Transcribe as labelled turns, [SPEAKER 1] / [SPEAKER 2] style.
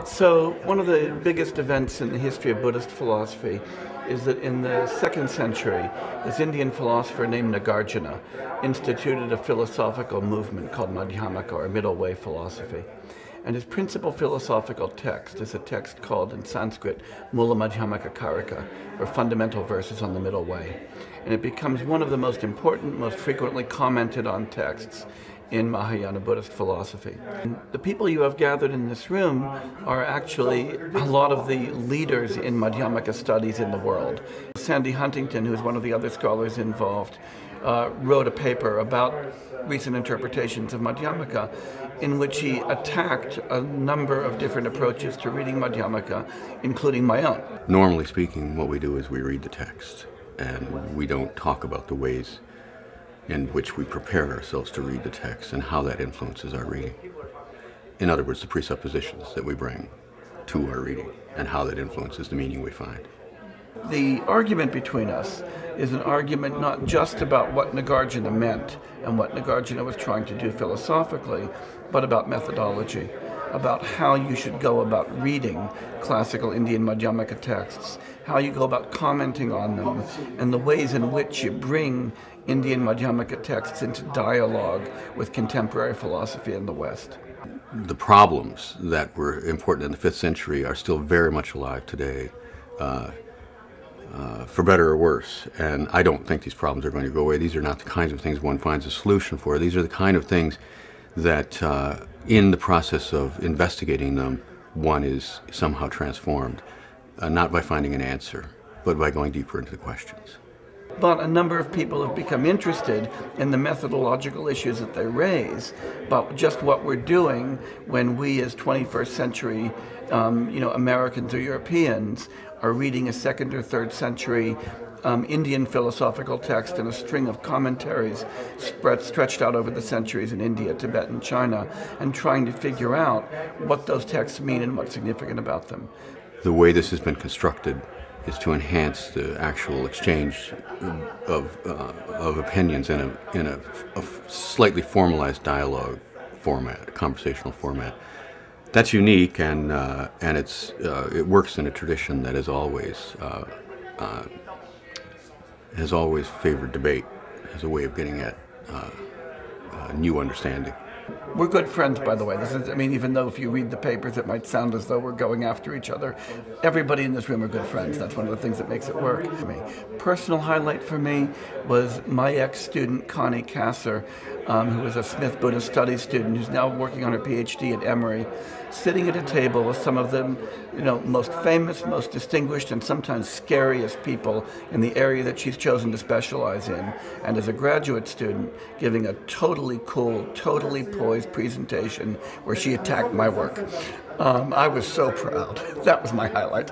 [SPEAKER 1] So one of the biggest events in the history of Buddhist philosophy is that in the 2nd century, this Indian philosopher named Nagarjuna instituted a philosophical movement called Madhyamaka, or middle way philosophy. And his principal philosophical text is a text called, in Sanskrit, Mula Madhyamaka Karika, or fundamental verses on the middle way. And it becomes one of the most important, most frequently commented on texts in Mahayana Buddhist philosophy. And the people you have gathered in this room are actually a lot of the leaders in Madhyamaka studies in the world. Sandy Huntington, who is one of the other scholars involved, wrote a paper about recent interpretations of Madhyamaka in which he attacked a number of different approaches to reading Madhyamaka, including my own.
[SPEAKER 2] Normally speaking, what we do is we read the text, and we don't talk about the ways in which we prepare ourselves to read the text and how that influences our reading. In other words, the presuppositions that we bring to our reading and how that influences the meaning we find.
[SPEAKER 1] The argument between us is an argument not just about what Nagarjuna meant and what Nagarjuna was trying to do philosophically, but about methodology, about how you should go about reading classical Indian Madhyamaka texts, how you go about commenting on them, and the ways in which you bring Indian Madhyamaka texts into dialogue with contemporary philosophy in the West.
[SPEAKER 2] The problems that were important in the 5th century are still very much alive today, for better or worse. And I don't think these problems are going to go away. These are not the kinds of things one finds a solution for. These are the kind of things that in the process of investigating them, one is somehow transformed, not by finding an answer, but by going deeper into the questions.
[SPEAKER 1] But a number of people have become interested in the methodological issues that they raise, but just what we're doing when we as 21st century Americans or Europeans are reading a 2nd or 3rd century Indian philosophical text and a string of commentaries stretched out over the centuries in India, Tibet, and China, and trying to figure out what those texts mean and what's significant about them.
[SPEAKER 2] The way this has been constructed is to enhance the actual exchange of opinions in a slightly formalized dialogue format, a conversational format. That's unique, and it works in a tradition that has always favored debate as a way of getting at new understanding.
[SPEAKER 1] We're good friends, by the way. Even though if you read the papers, it might sound as though we're going after each other. Everybody in this room are good friends. That's one of the things that makes it work for me. Personal highlight for me was my ex-student, Connie Kasser, who was a Smith Buddhist Studies student who's now working on her PhD at Emory, sitting at a table with some of the most famous, most distinguished, and sometimes scariest people in the area that she's chosen to specialize in, and as a graduate student, giving a totally cool, totally poised presentation where she attacked my work. I was so proud. That was my highlight.